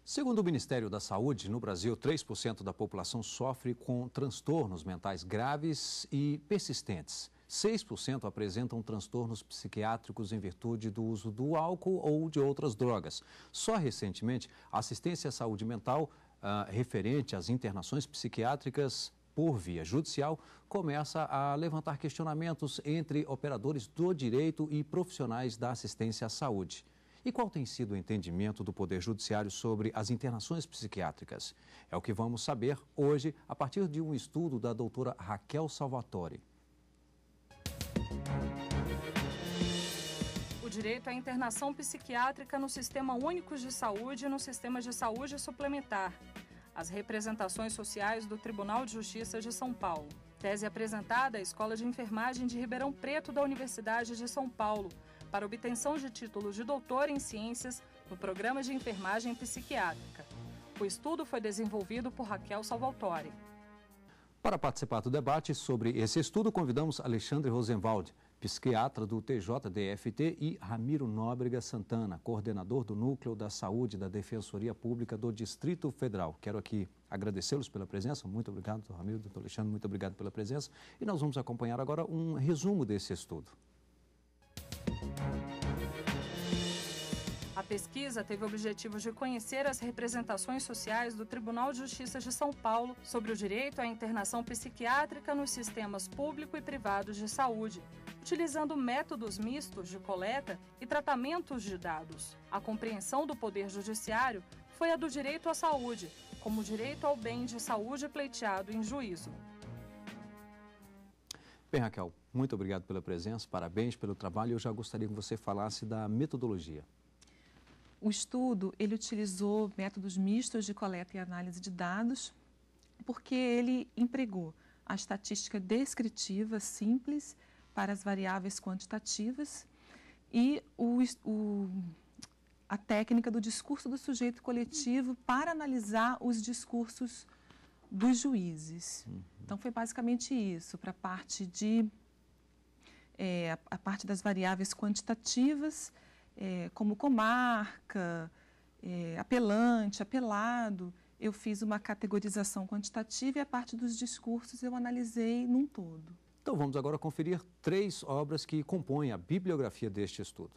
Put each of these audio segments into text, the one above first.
Segundo o Ministério da Saúde, no Brasil, 3% da população sofre com transtornos mentais graves e persistentes. 6% apresentam transtornos psiquiátricos em virtude do uso do álcool ou de outras drogas. Só recentemente, a assistência à saúde mental referente às internações psiquiátricas por via judicial começa a levantar questionamentos entre operadores do direito e profissionais da assistência à saúde. E qual tem sido o entendimento do Poder Judiciário sobre as internações psiquiátricas? É o que vamos saber hoje a partir de um estudo da doutora Raquel Salvatore. O direito à internação psiquiátrica no Sistema Único de Saúde e no Sistema de Saúde Suplementar. As representações sociais do Tribunal de Justiça de São Paulo. Tese apresentada à Escola de Enfermagem de Ribeirão Preto da Universidade de São Paulo, para obtenção de título de doutor em ciências no Programa de Enfermagem Psiquiátrica. O estudo foi desenvolvido por Raquel Salvatore. Para participar do debate sobre esse estudo, convidamos Alexandre Rosenwald, psiquiatra do TJDFT, e Ramiro Nóbrega Santana, coordenador do Núcleo da Saúde da Defensoria Pública do Distrito Federal. Quero aqui agradecê-los pela presença. Muito obrigado, doutor Ramiro, doutor Alexandre, muito obrigado pela presença. E nós vamos acompanhar agora um resumo desse estudo. A pesquisa teve o objetivo de conhecer as representações sociais do Tribunal de Justiça de São Paulo sobre o direito à internação psiquiátrica nos sistemas público e privado de saúde, utilizando métodos mistos de coleta e tratamentos de dados. A compreensão do Poder Judiciário foi a do direito à saúde, como direito ao bem de saúde pleiteado em juízo. Bem, Raquel, muito obrigado pela presença, parabéns pelo trabalho. Eu já gostaria que você falasse da metodologia. O estudo, ele utilizou métodos mistos de coleta e análise de dados, porque ele empregou a estatística descritiva simples para as variáveis quantitativas e a técnica do discurso do sujeito coletivo para analisar os discursos dos juízes. Então, foi basicamente isso, para a parte das variáveis quantitativas, como comarca, apelante, apelado, eu fiz uma categorização quantitativa e a parte dos discursos eu analisei num todo. Então vamos agora conferir 3 obras que compõem a bibliografia deste estudo.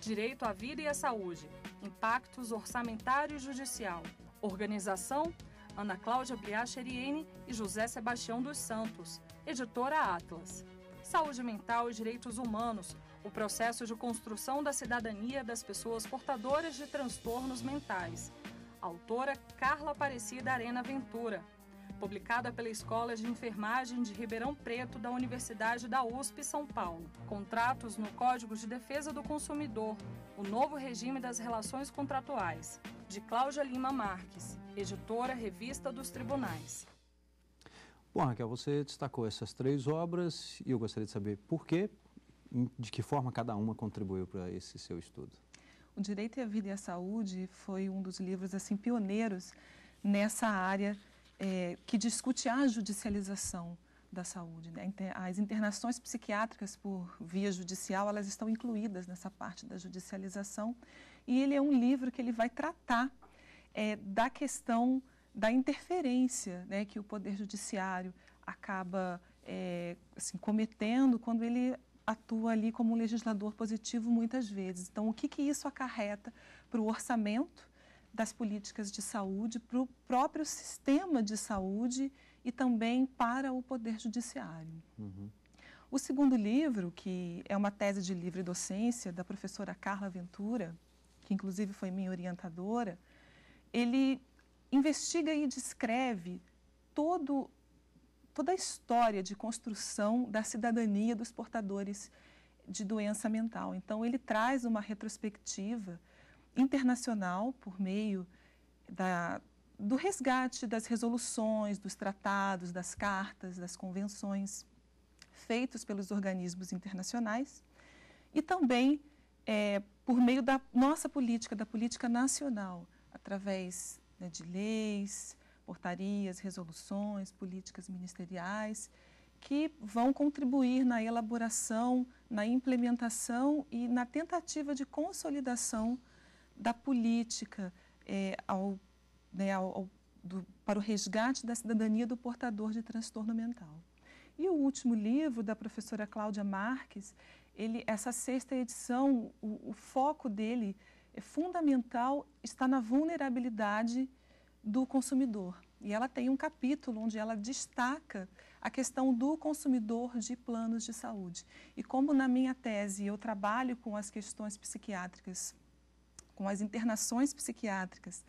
Direito à vida e à saúde, impactos orçamentário e judicial, organização, Ana Cláudia Briacheriene e José Sebastião dos Santos, editora Atlas. Saúde mental e direitos humanos, o processo de construção da cidadania das pessoas portadoras de transtornos mentais. Autora Carla Aparecida Arena Ventura. Publicada pela Escola de Enfermagem de Ribeirão Preto da Universidade da USP São Paulo. Contratos no Código de Defesa do Consumidor, o novo regime das relações contratuais. De Cláudia Lima Marques, editora Revista dos Tribunais. Bom, Raquel, você destacou essas 3 obras e eu gostaria de saber por quê, de que forma cada uma contribuiu para esse seu estudo. O Direito à Vida e à Saúde foi um dos livros assim, pioneiros nessa área que discute a judicialização da saúde, né? As internações psiquiátricas por via judicial, elas estão incluídas nessa parte da judicialização e ele é um livro que ele vai tratar da questão da interferência, né, que o Poder Judiciário acaba assim, cometendo quando ele atua ali como um legislador positivo muitas vezes. Então, o que isso acarreta para o orçamento das políticas de saúde, para o próprio sistema de saúde e também para o Poder Judiciário. O segundo livro, que é uma tese de livre docência da professora Carla Ventura, que inclusive foi minha orientadora, ele investiga e descreve toda a história de construção da cidadania dos portadores de doença mental. Então, ele traz uma retrospectiva internacional por meio do resgate das resoluções, dos tratados, das cartas, das convenções feitos pelos organismos internacionais e também por meio da nossa política, da política nacional, através de leis, portarias, resoluções, políticas ministeriais que vão contribuir na elaboração, na implementação e na tentativa de consolidação da política para o resgate da cidadania do portador de transtorno mental. E o último livro, da professora Cláudia Marques, essa 6ª edição, o foco dele é fundamental, está na vulnerabilidade do consumidor. E ela tem um capítulo onde ela destaca a questão do consumidor de planos de saúde. E como na minha tese eu trabalho com as questões psiquiátricas, com as internações psiquiátricas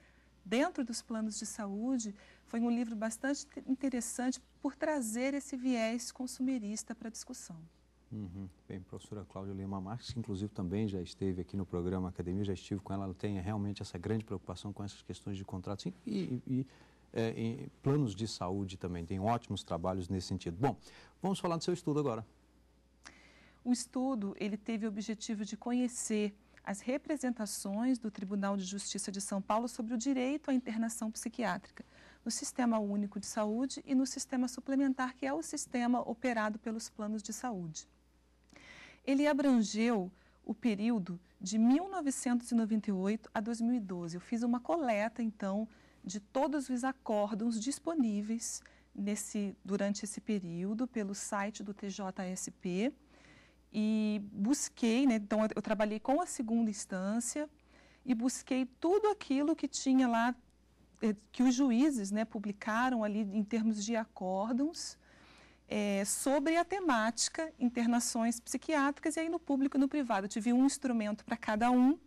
dentro dos planos de saúde, foi um livro bastante interessante por trazer esse viés consumerista para a discussão. Bem, professora Cláudia Lima Marques, que inclusive também já esteve aqui no programa Academia, já estive com ela, ela tem realmente essa grande preocupação com essas questões de contratos e em planos de saúde também, tem ótimos trabalhos nesse sentido. Bom, vamos falar do seu estudo agora. O estudo, ele teve o objetivo de conhecer as representações do Tribunal de Justiça de São Paulo sobre o direito à internação psiquiátrica no Sistema Único de Saúde e no Sistema Suplementar, que é o sistema operado pelos planos de saúde. Ele abrangeu o período de 1998 a 2012. Eu fiz uma coleta, então, de todos os acórdãos disponíveis durante esse período pelo site do TJSP e busquei, então eu trabalhei com a 2ª instância e busquei tudo aquilo que tinha lá, que os juízes publicaram ali em termos de acórdãos sobre a temática internações psiquiátricas, e aí no público e no privado. Eu tive um instrumento para cada um,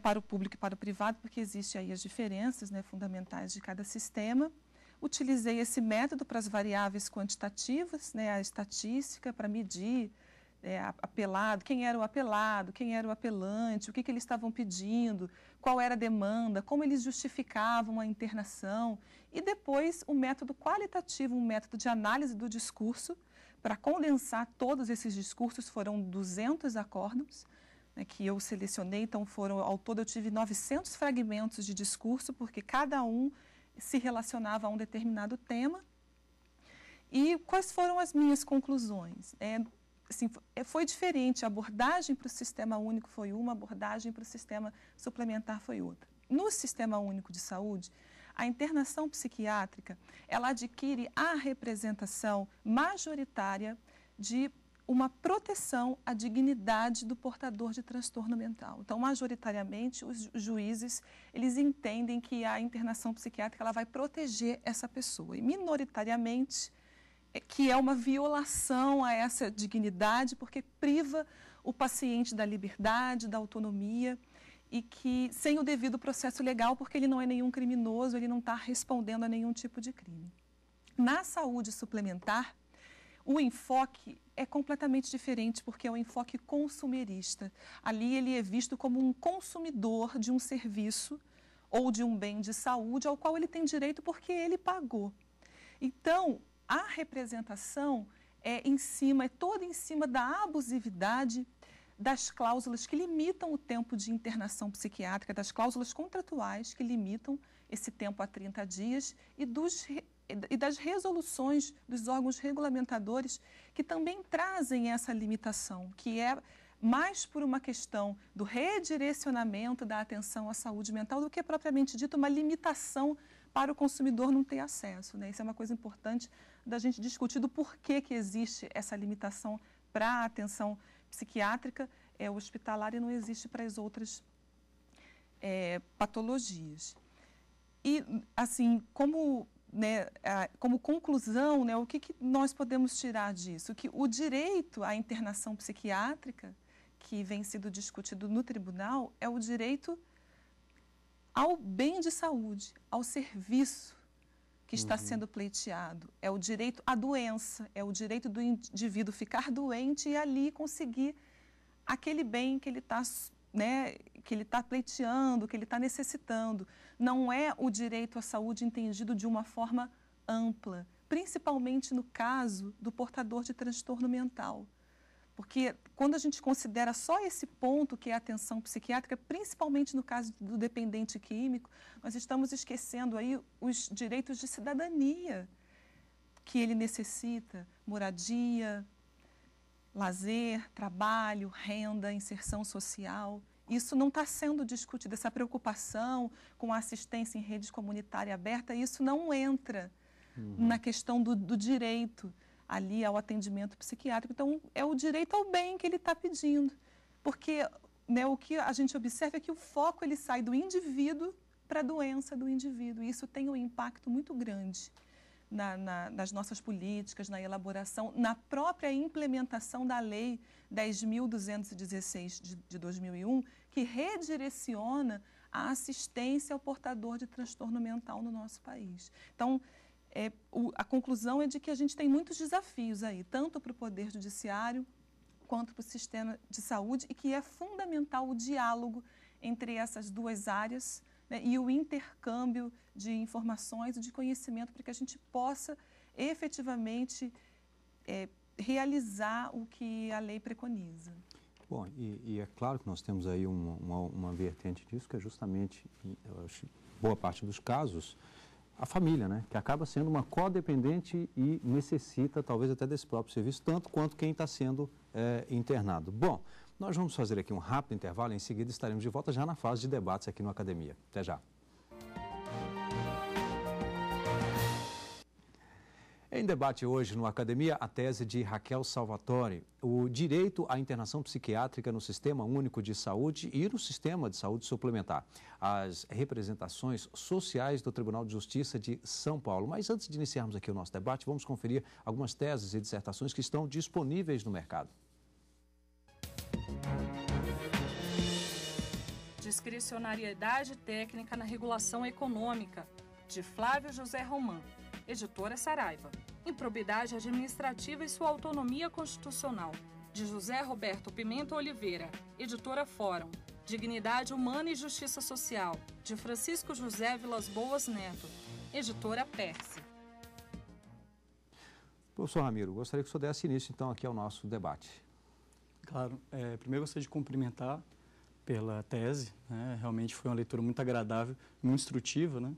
para o público e para o privado, porque existem aí as diferenças fundamentais de cada sistema. Utilizei esse método para as variáveis quantitativas, a estatística, para medir apelado, quem era o apelado, quem era o apelante, o que eles estavam pedindo, qual era a demanda, como eles justificavam a internação. E depois o método qualitativo, um método de análise do discurso, para condensar todos esses discursos. Foram 200 acórdãos que eu selecionei, então ao todo eu tive 900 fragmentos de discurso, porque cada um se relacionava a um determinado tema. E quais foram as minhas conclusões? Assim, foi diferente, a abordagem para o Sistema Único foi uma, a abordagem para o Sistema Suplementar foi outra. No Sistema Único de Saúde, a internação psiquiátrica, ela adquire a representação majoritária de uma proteção à dignidade do portador de transtorno mental. Então, majoritariamente, os juízes, eles entendem que a internação psiquiátrica ela vai proteger essa pessoa. E minoritariamente, que é uma violação a essa dignidade, porque priva o paciente da liberdade, da autonomia, e que sem o devido processo legal, porque ele não é nenhum criminoso, ele não está respondendo a nenhum tipo de crime. Na saúde suplementar, o enfoque é completamente diferente, porque é um enfoque consumerista. Ali ele é visto como um consumidor de um serviço ou de um bem de saúde ao qual ele tem direito porque ele pagou. Então, a representação é toda em cima da abusividade das cláusulas que limitam o tempo de internação psiquiátrica, das cláusulas contratuais que limitam esse tempo a 30 dias e das resoluções dos órgãos regulamentadores que também trazem essa limitação, que é mais por uma questão do redirecionamento da atenção à saúde mental do que propriamente dito uma limitação para o consumidor não ter acesso. Isso é uma coisa importante da gente discutir do porquê que existe essa limitação para a atenção psiquiátrica hospitalar e não existe para as outras patologias. E, assim, como conclusão, o que nós podemos tirar disso? Que o direito à internação psiquiátrica, que vem sendo discutido no tribunal, é o direito ao bem de saúde, ao serviço que está sendo pleiteado. É o direito à doença, é o direito do indivíduo ficar doente e ali conseguir aquele bem que ele está pleiteando, que ele está necessitando. Não é o direito à saúde entendido de uma forma ampla, principalmente no caso do portador de transtorno mental. Porque quando a gente considera só esse ponto, que é a atenção psiquiátrica, principalmente no caso do dependente químico, nós estamos esquecendo aí os direitos de cidadania, que ele necessita: moradia, lazer, trabalho, renda, inserção social. Isso não está sendo discutido, essa preocupação com a assistência em rede comunitária aberta, isso não entra na questão do direito ali ao atendimento psiquiátrico. Então, é o direito ao bem que ele está pedindo, porque, né, o que a gente observa é que o foco ele sai do indivíduo para a doença do indivíduo, e isso tem um impacto muito grande nas nossas políticas, na elaboração, na própria implementação da Lei 10.216 de 2001, que redireciona a assistência ao portador de transtorno mental no nosso país. Então, a conclusão é de que a gente tem muitos desafios aí, tanto para o Poder Judiciário quanto para o sistema de saúde, e que é fundamental o diálogo entre essas duas áreas, né, e o intercâmbio de informações e de conhecimento para que a gente possa efetivamente realizar o que a lei preconiza. Bom, e é claro que nós temos aí uma vertente disso, que é justamente, eu acho, boa parte dos casos, a família, né, que acaba sendo uma codependente e necessita talvez até desse próprio serviço, tanto quanto quem está sendo internado. Bom, nós vamos fazer aqui um rápido intervalo, em seguida estaremos de volta já na fase de debates aqui no Academia. Até já. Em debate hoje no Academia, a tese de Raquel Salvatore, o direito à internação psiquiátrica no Sistema Único de Saúde e no Sistema de Saúde Suplementar, as representações sociais do Tribunal de Justiça de São Paulo. Mas antes de iniciarmos aqui o nosso debate, vamos conferir algumas teses e dissertações que estão disponíveis no mercado. Discricionariedade técnica na regulação econômica, de Flávio José Roman, editora Saraiva. Improbidade administrativa e sua autonomia constitucional, de José Roberto Pimenta Oliveira, editora Fórum. Dignidade humana e justiça social, de Francisco José Vilas Boas Neto, editora Perse. Professor Ramiro, gostaria que o senhor desse início então aqui ao nosso debate. Claro, primeiro gostaria de cumprimentar pela tese, né? Realmente foi uma leitura muito agradável, muito instrutiva, né?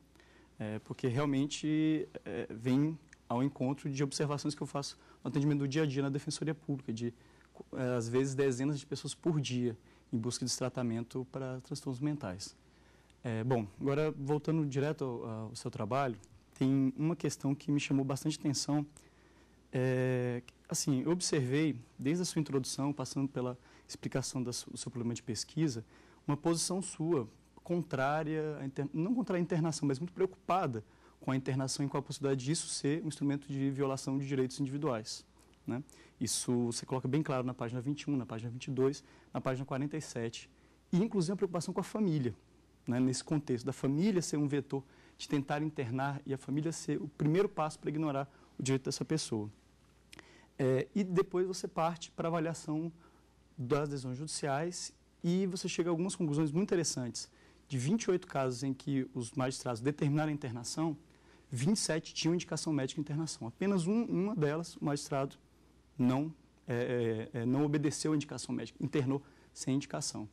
Porque realmente vem ao encontro de observações que eu faço no atendimento do dia a dia na Defensoria Pública, de às vezes dezenas de pessoas por dia em busca desse tratamento para transtornos mentais. Bom, agora voltando direto ao seu trabalho, tem uma questão que me chamou bastante atenção. Assim, eu observei, desde a sua introdução, passando pela explicação do seu problema de pesquisa, uma posição sua contrária, não contra a internação, mas muito preocupada com a internação e com a possibilidade disso ser um instrumento de violação de direitos individuais, né? Isso você coloca bem claro na página 21, na página 22, na página 47, e inclusive a preocupação com a família, né? Nesse contexto, da família ser um vetor de tentar internar e a família ser o primeiro passo para ignorar o direito dessa pessoa. E depois você parte para a avaliação das decisões judiciais e você chega a algumas conclusões muito interessantes. De 28 casos em que os magistrados determinaram a internação, 27 tinham indicação médica de internação. Apenas uma delas, o magistrado não obedeceu a indicação médica, internou sem indicação.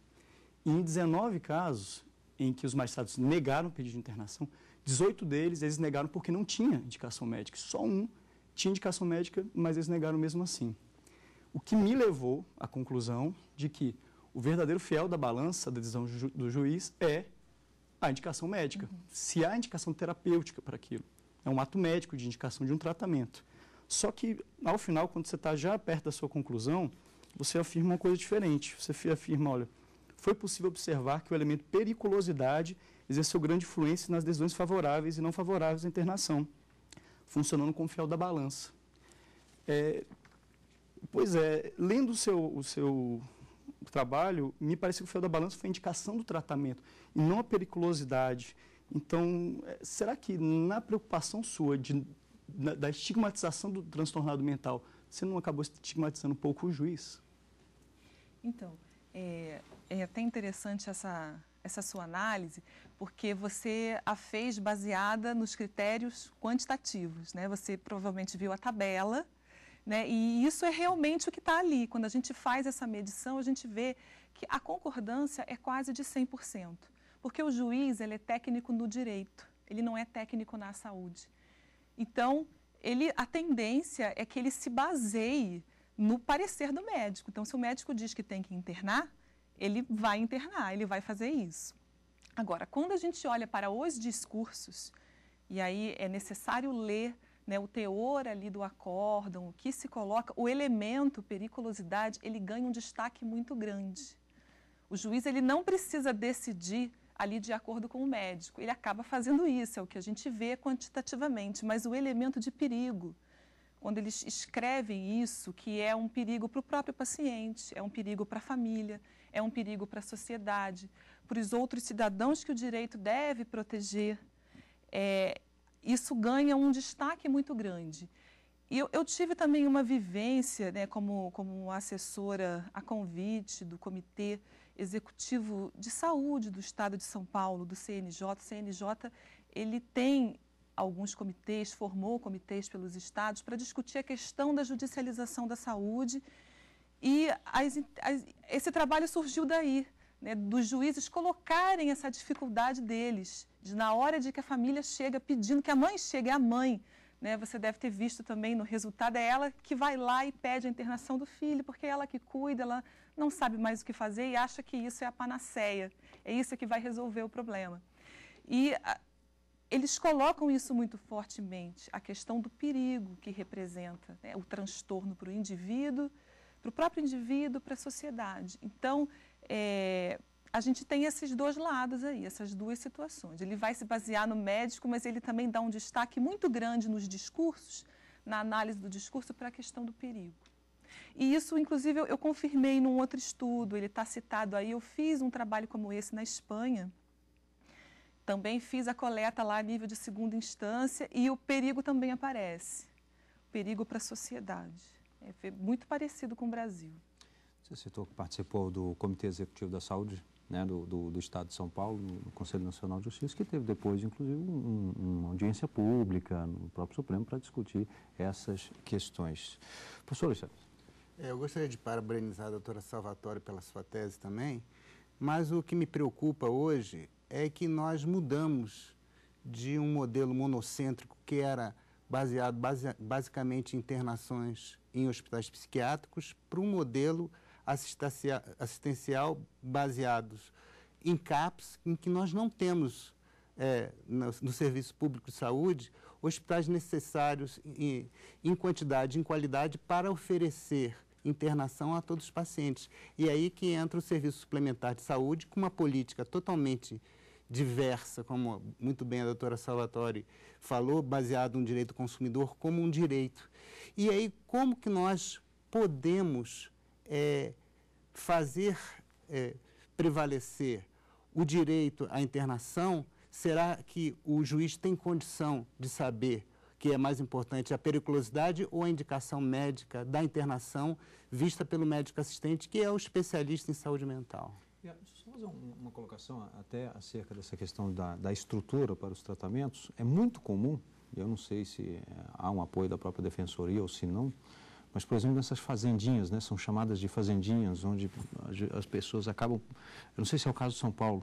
E em 19 casos em que os magistrados negaram o pedido de internação, 18 deles eles negaram porque não tinha indicação médica. Só um tinha indicação médica, mas eles negaram mesmo assim. O que me levou à conclusão de que o verdadeiro fiel da balança da decisão do juiz é a indicação médica. Se há indicação terapêutica para aquilo. É um ato médico de indicação de um tratamento. Só que, ao final, quando você está já perto da sua conclusão, você afirma uma coisa diferente. Você afirma, olha, foi possível observar que o elemento periculosidade exerceu grande influência nas decisões favoráveis e não favoráveis à internação, funcionando como fiel da balança. Lendo o seu trabalho, me parece que o fiel da balança foi a indicação do tratamento e não a periculosidade. Então, será que na preocupação sua da estigmatização do transtornado mental, você não acabou estigmatizando um pouco o juiz? Então, é até interessante essa sua análise, porque você a fez baseada nos critérios quantitativos, né? Você provavelmente viu a tabela, né? E isso é realmente o que está ali. Quando a gente faz essa medição, a gente vê que a concordância é quase de 100%, porque o juiz ele é técnico no direito, ele não é técnico na saúde. Então, a tendência é que ele se baseie no parecer do médico. Então, se o médico diz que tem que internar, ele vai internar, ele vai fazer isso. Agora, quando a gente olha para os discursos, e aí é necessário ler, né, o teor ali do acórdão, o que se coloca, o elemento periculosidade, ele ganha um destaque muito grande. O juiz ele não precisa decidir ali de acordo com o médico, ele acaba fazendo isso, é o que a gente vê quantitativamente, mas o elemento de perigo, quando eles escrevem isso, que é um perigo para o próprio paciente, é um perigo para a família, é um perigo para a sociedade, para os outros cidadãos que o direito deve proteger, isso ganha um destaque muito grande. E eu tive também uma vivência, né, como assessora a convite do Comitê Executivo de Saúde do Estado de São Paulo, do CNJ. O CNJ, ele tem alguns comitês, formou comitês pelos estados para discutir a questão da judicialização da saúde e esse trabalho surgiu daí, né, dos juízes colocarem essa dificuldade deles, de na hora de que a família chega pedindo que a mãe chegue, a mãe, né, você deve ter visto também no resultado, é ela que vai lá e pede a internação do filho, porque é ela que cuida, ela não sabe mais o que fazer e acha que isso é a panaceia, é isso que vai resolver o problema. E eles colocam isso muito fortemente, a questão do perigo que representa, né, o transtorno para o indivíduo, para o próprio indivíduo, para a sociedade. Então, a gente tem esses dois lados aí, essas duas situações. Ele vai se basear no médico, mas ele também dá um destaque muito grande nos discursos, na análise do discurso, para a questão do perigo. E isso, inclusive, eu confirmei num outro estudo, ele está citado aí, eu fiz um trabalho como esse na Espanha, também fiz a coleta lá a nível de segunda instância e o perigo também aparece, o perigo para a sociedade. É muito parecido com o Brasil. Você citou que participou do Comitê Executivo da Saúde, né, do Estado de São Paulo, no Conselho Nacional de Justiça, que teve depois, inclusive, uma audiência pública no próprio Supremo para discutir essas questões. Professor Alexandre. Eu gostaria de parabenizar a doutora Salvatore pela sua tese também, mas o que me preocupa hoje é que nós mudamos de um modelo monocêntrico que era baseado basicamente em internações em hospitais psiquiátricos para um modelo assistencial baseados em CAPs, em que nós não temos no Serviço Público de Saúde hospitais necessários em quantidade e em qualidade para oferecer internação a todos os pacientes. E aí que entra o Serviço Suplementar de Saúde com uma política totalmente diversa, como muito bem a doutora Salvatore falou, baseado no direito do consumidor como um direito. E aí como que nós podemos fazer prevalecer o direito à internação? Será que o juiz tem condição de saber que é mais importante a periculosidade ou a indicação médica da internação vista pelo médico assistente, que é o especialista em saúde mental? Deixa eu só fazer uma colocação até acerca dessa questão da estrutura para os tratamentos. É muito comum, eu não sei se há um apoio da própria defensoria ou se não, mas, por exemplo, nessas fazendinhas, né, são chamadas de fazendinhas, onde as pessoas acabam... Eu não sei se é o caso de São Paulo,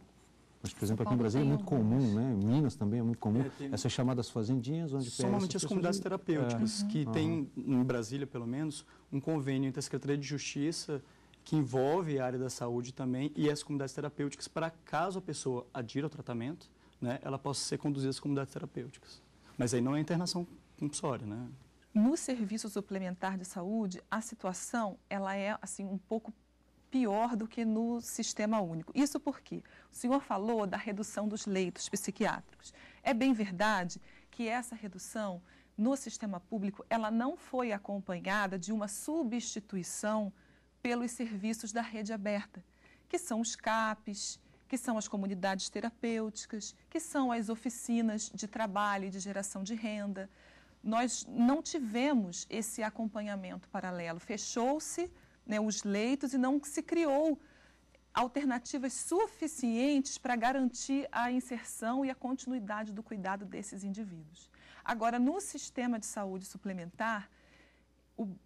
mas, por exemplo, aqui no Brasil é muito comum, né? Em Minas também é muito comum, essas chamadas fazendinhas, onde... Somente as comunidades terapêuticas, que tem, em Brasília, pelo menos, um convênio entre a Secretaria de Justiça, que envolve a área da saúde também, e as comunidades terapêuticas, para caso a pessoa adira ao tratamento, né, ela possa ser conduzida às comunidades terapêuticas. Mas aí não é internação compulsória, né? No serviço suplementar de saúde, a situação ela é assim, um pouco pior do que no sistema único. Isso porque o senhor falou da redução dos leitos psiquiátricos. É bem verdade que essa redução no sistema público ela não foi acompanhada de uma substituição pelos serviços da rede aberta, que são os CAPs, que são as comunidades terapêuticas, que são as oficinas de trabalho e de geração de renda. Nós não tivemos esse acompanhamento paralelo. Fechou-se, né, os leitos e não se criou alternativas suficientes para garantir a inserção e a continuidade do cuidado desses indivíduos. Agora, no sistema de saúde suplementar,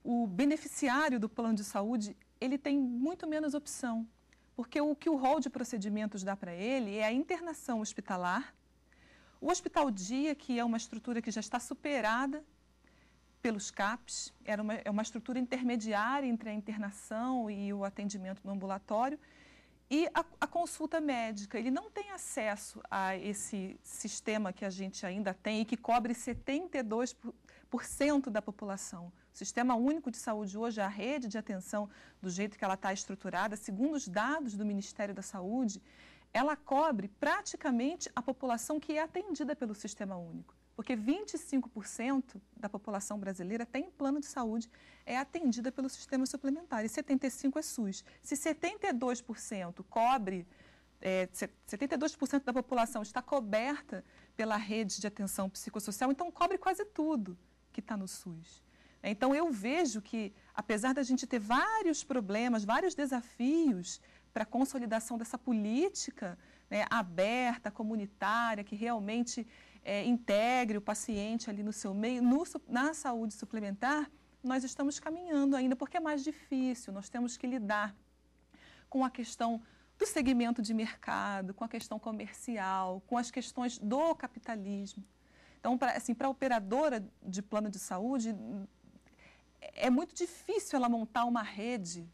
o beneficiário do plano de saúde, ele tem muito menos opção, porque o que o rol de procedimentos dá para ele é a internação hospitalar, o hospital dia, que é uma estrutura que já está superada, pelos CAPs, é uma estrutura intermediária entre a internação e o atendimento no ambulatório, e a consulta médica. Ele não tem acesso a esse sistema que a gente ainda tem e que cobre 72% da população. O Sistema Único de Saúde hoje, a rede de atenção, do jeito que ela está estruturada, segundo os dados do Ministério da Saúde, ela cobre praticamente a população que é atendida pelo Sistema Único. Porque 25% da população brasileira tem plano de saúde, é atendida pelo sistema suplementar, e 75% é SUS. Se 72% cobre, 72% da população está coberta pela rede de atenção psicossocial, então cobre quase tudo que está no SUS. Então, eu vejo que, apesar da gente ter vários problemas, vários desafios para a consolidação dessa política, né, aberta, comunitária, que realmente integre o paciente ali no seu meio, na saúde suplementar, nós estamos caminhando ainda, porque é mais difícil. Nós temos que lidar com a questão do segmento de mercado, com a questão comercial, com as questões do capitalismo. Então, para a operadora de plano de saúde, é muito difícil ela montar uma rede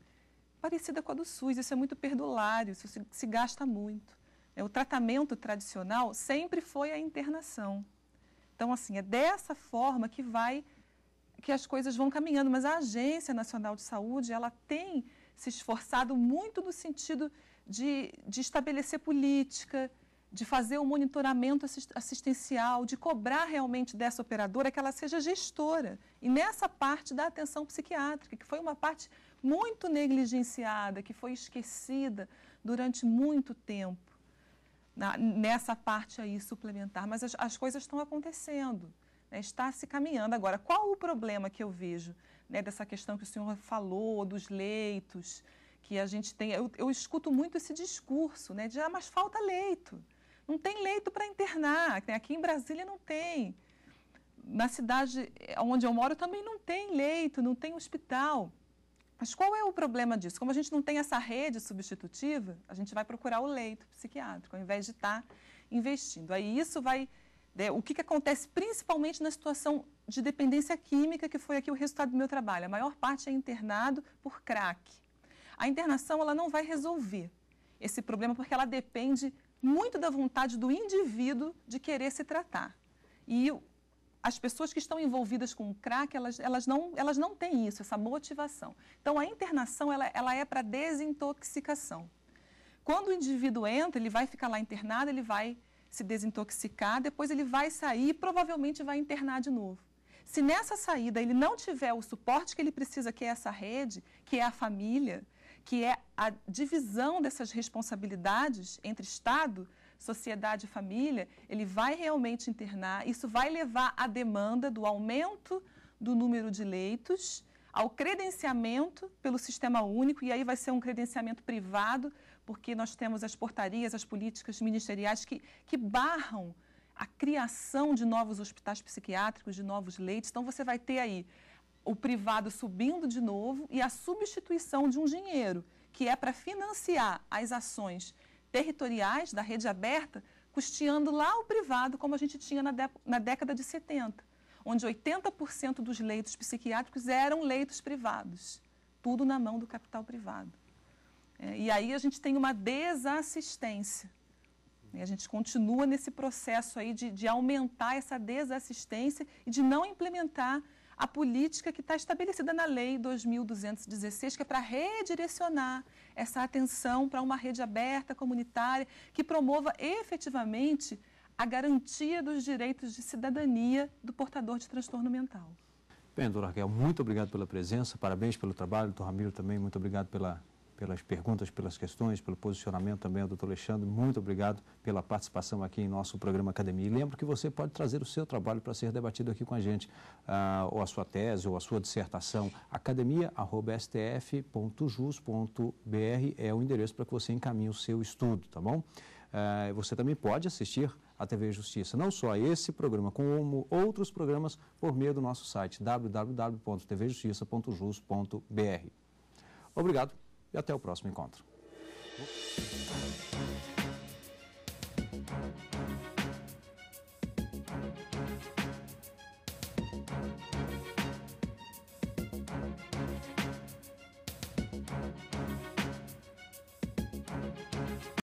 parecida com a do SUS. Isso é muito perdulário, isso se gasta muito. O tratamento tradicional sempre foi a internação. Então, assim, é dessa forma que as coisas vão caminhando. Mas a Agência Nacional de Saúde, ela tem se esforçado muito no sentido de estabelecer política, de fazer o monitoramento assistencial, de cobrar realmente dessa operadora que ela seja gestora. E nessa parte da atenção psiquiátrica, que foi uma parte muito negligenciada, que foi esquecida durante muito tempo, nessa parte aí suplementar. Mas as coisas estão acontecendo, né? Está se caminhando. Agora, qual o problema que eu vejo, né, dessa questão que o senhor falou, dos leitos, que a gente tem... Eu escuto muito esse discurso, né, de mas falta leito. Não tem leito para internar. Aqui em Brasília não tem. Na cidade onde eu moro também não tem leito, não tem hospital. Mas qual é o problema disso? Como a gente não tem essa rede substitutiva, a gente vai procurar o leito psiquiátrico, ao invés de estar investindo. Aí isso vai... O que acontece principalmente na situação de dependência química, que foi aqui o resultado do meu trabalho. A maior parte é internado por crack. A internação ela não vai resolver esse problema, porque ela depende muito da vontade do indivíduo de querer se tratar. E as pessoas que estão envolvidas com o crack, elas não têm isso, essa motivação. Então, a internação ela é para desintoxicação. Quando o indivíduo entra, ele vai ficar lá internado, ele vai se desintoxicar, depois ele vai sair e provavelmente vai internar de novo. Se nessa saída ele não tiver o suporte que ele precisa, que é essa rede, que é a família, que é a divisão dessas responsabilidades entre Estado, sociedade e família, ele vai realmente internar. Isso vai levar à demanda do aumento do número de leitos, ao credenciamento pelo Sistema Único, e aí vai ser um credenciamento privado, porque nós temos as portarias, as políticas ministeriais que barram a criação de novos hospitais psiquiátricos, de novos leitos. Então, você vai ter aí o privado subindo de novo e a substituição de um dinheiro que é para financiar as ações territoriais da rede aberta, custeando lá o privado, como a gente tinha na década de 70, onde 80% dos leitos psiquiátricos eram leitos privados, tudo na mão do capital privado. E aí a gente tem uma desassistência. A gente continua nesse processo aí de aumentar essa desassistência e de não implementar a política que está estabelecida na Lei 2.216, que é para redirecionar essa atenção para uma rede aberta, comunitária, que promova efetivamente a garantia dos direitos de cidadania do portador de transtorno mental. Bem, doutora Raquel, muito obrigado pela presença, parabéns pelo trabalho, doutor Ramiro também, muito obrigado pelas perguntas, pelas questões, pelo posicionamento também ao doutor Alexandre. Muito obrigado pela participação aqui em nosso programa Academia. E lembro que você pode trazer o seu trabalho para ser debatido aqui com a gente, ou a sua tese, ou a sua dissertação. academia@stf.jus.br é o endereço para que você encaminhe o seu estudo, tá bom? Você também pode assistir à TV Justiça, não só esse programa, como outros programas por meio do nosso site www.tvjustiça.jus.br. Obrigado e até o próximo encontro.